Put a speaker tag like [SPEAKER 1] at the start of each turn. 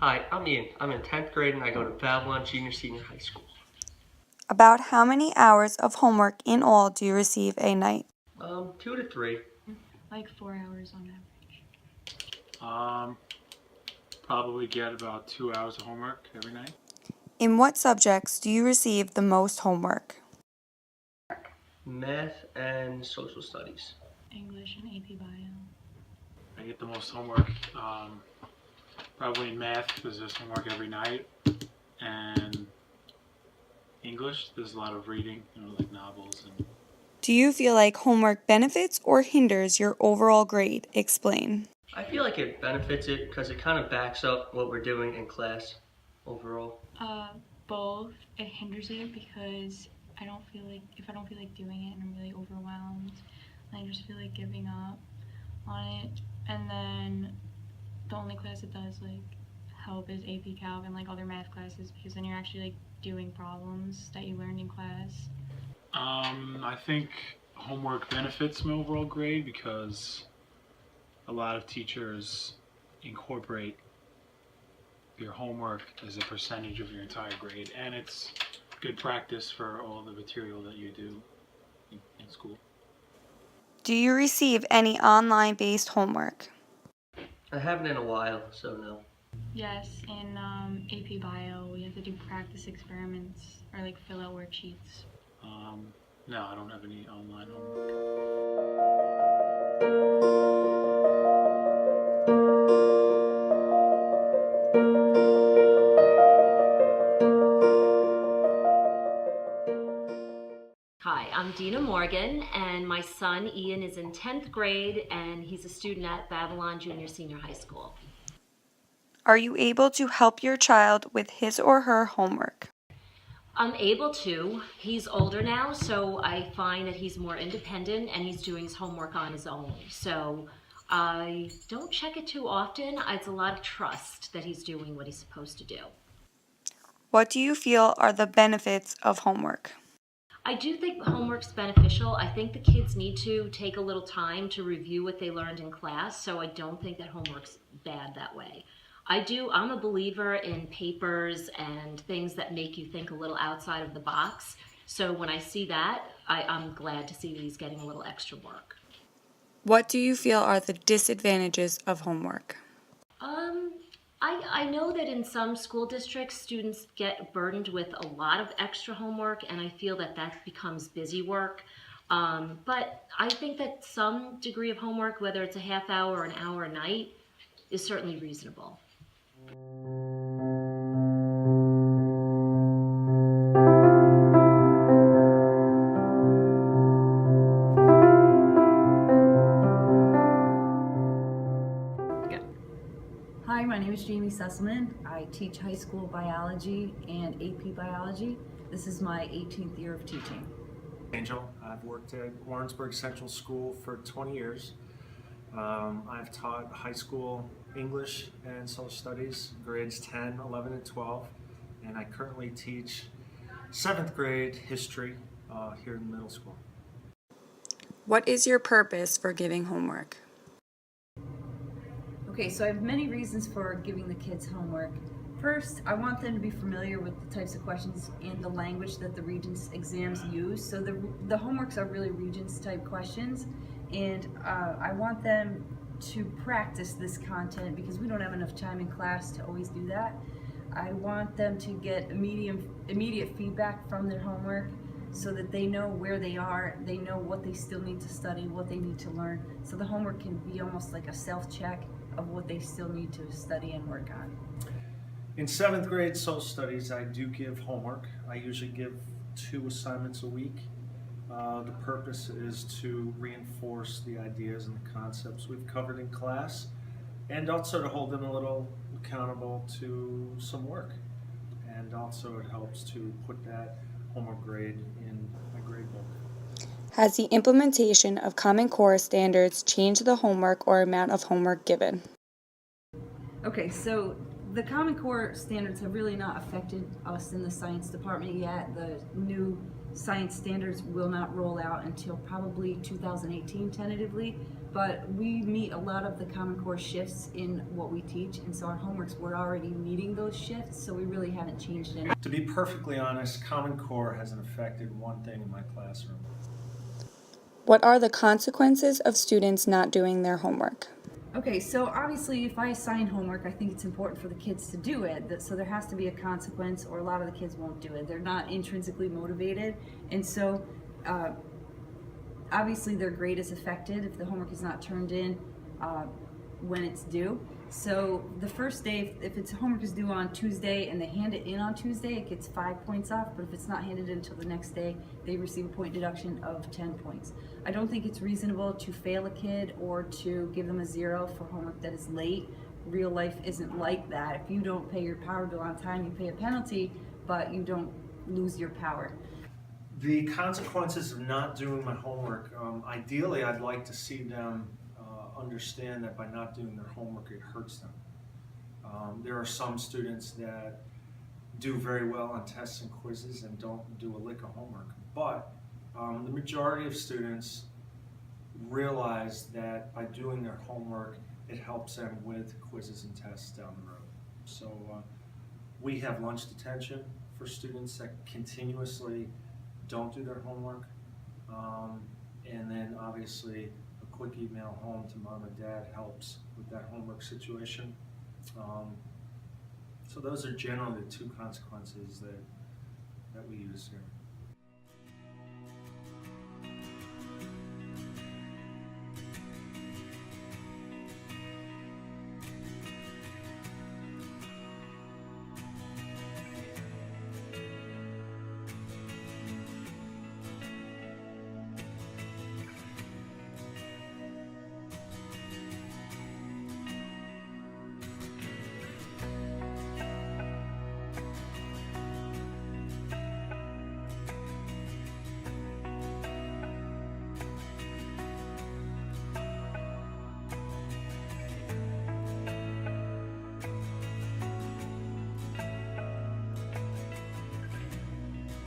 [SPEAKER 1] Hi, I'm Ian. I'm in 10th grade and I go to Babylon Junior Senior High School.
[SPEAKER 2] About how many hours of homework in all do you receive a night?
[SPEAKER 1] 2 to 3.
[SPEAKER 3] Like 4 hours on average.
[SPEAKER 4] Probably get about 2 hours of homework every night.
[SPEAKER 2] In what subjects do you receive the most homework?
[SPEAKER 1] Math and social studies.
[SPEAKER 3] English and AP Bio.
[SPEAKER 4] I get the most homework, probably in math because there's homework every night, and English there's a lot of reading, like novels and.
[SPEAKER 2] Do you feel like homework benefits or hinders your overall grade? Explain.
[SPEAKER 1] I feel like it benefits it because it kind of backs up what we're doing in class overall.
[SPEAKER 3] Both. It hinders it because if I don't feel like doing it and I'm really overwhelmed, I just feel like giving up on it. And then the only class that does help is AP Calc and other math classes, because then you're actually doing problems that you learned in class.
[SPEAKER 4] I think homework benefits my overall grade because a lot of teachers incorporate your homework as a percentage of your entire grade, and it's good practice for all the material that you do in school.
[SPEAKER 2] Do you receive any online-based homework?
[SPEAKER 1] I haven't in a while, so no.
[SPEAKER 3] Yes, in AP Bio, we have to do practice experiments or fill out worksheets.
[SPEAKER 4] No, I don't have any online homework.
[SPEAKER 5] Hi, I'm Dina Morgan, and my son Ian is in 10th grade, and he's a student at Babylon Junior Senior High School.
[SPEAKER 2] Are you able to help your child with his or her homework?
[SPEAKER 5] I'm able to. He's older now, so I find that he's more independent and he's doing his homework on his own. So I don't check it too often. It's a lot of trust that he's doing what he's supposed to do.
[SPEAKER 2] What do you feel are the benefits of homework?
[SPEAKER 5] I do think homework's beneficial. I think the kids need to take a little time to review what they learned in class, so I don't think that homework's bad that way. I'm a believer in papers and things that make you think a little outside of the box. So when I see that, I'm glad to see that he's getting a little extra work.
[SPEAKER 2] What do you feel are the disadvantages of homework?
[SPEAKER 5] I know that in some school districts, students get burdened with a lot of extra homework, and I feel that that becomes busy work. But I think that some degree of homework, whether it's a half hour or an hour a night, is certainly reasonable.
[SPEAKER 6] Hi, my name is Jamie Sesselman. I teach high school biology and AP biology. This is my 18th year of teaching.
[SPEAKER 7] Angel. I've worked at Warrensburg Central School for 20 years. I've taught high school English and social studies, grades 10, 11, and 12, and I currently teach 7th grade history here in middle school.
[SPEAKER 2] What is your purpose for giving homework?
[SPEAKER 6] Okay, so I have many reasons for giving the kids homework. First, I want them to be familiar with the types of questions and the language that the Regents exams use. So the homeworks are really Regents type questions, and I want them to practice this content because we don't have enough time in class to always do that. I want them to get immediate feedback from their homework so that they know where they are, they know what they still need to study, what they need to learn. So the homework can be almost like a self-check of what they still need to study and work on.
[SPEAKER 7] In 7th grade social studies, I do give homework. I usually give 2 assignments a week. The purpose is to reinforce the ideas and the concepts we've covered in class, and also to hold them a little accountable to some work. And also it helps to put that homework grade in my grade book.
[SPEAKER 2] Has the implementation of Common Core standards changed the homework or amount of homework given?
[SPEAKER 6] Okay, so the Common Core standards have really not affected us in the science department yet. The new science standards will not roll out until probably 2018 tentatively, but we meet a lot of the Common Core shifts in what we teach, and so our homeworks, we're already meeting those shifts, so we really haven't changed it.
[SPEAKER 7] To be perfectly honest, Common Core hasn't affected one thing in my classroom.
[SPEAKER 2] What are the consequences of students not doing their homework?
[SPEAKER 6] Okay, so obviously if I assign homework, I think it's important for the kids to do it. So there has to be a consequence, or a lot of the kids won't do it. They're not intrinsically motivated. And so obviously their grade is affected if the homework is not turned in when it's due. So the first day, if its homework is due on Tuesday and they hand it in on Tuesday, it gets 5 points off. But if it's not handed in until the next day, they receive a point deduction of 10 points. I don't think it's reasonable to fail a kid or to give them a 0 for homework that is late. Real life isn't like that. If you don't pay your power bill on time, you pay a penalty, but you don't lose your power.
[SPEAKER 7] The consequences of not doing my homework, ideally I'd like to see them understand that by not doing their homework it hurts them. There are some students that do very well on tests and quizzes and don't do a lick of homework, but the majority of students realize that by doing their homework it helps them with quizzes and tests down the road. So we have lunch detention for students that continuously don't do their homework, and then obviously a quick email home to mom and dad helps with that homework situation. So those are generally the two consequences that we use here.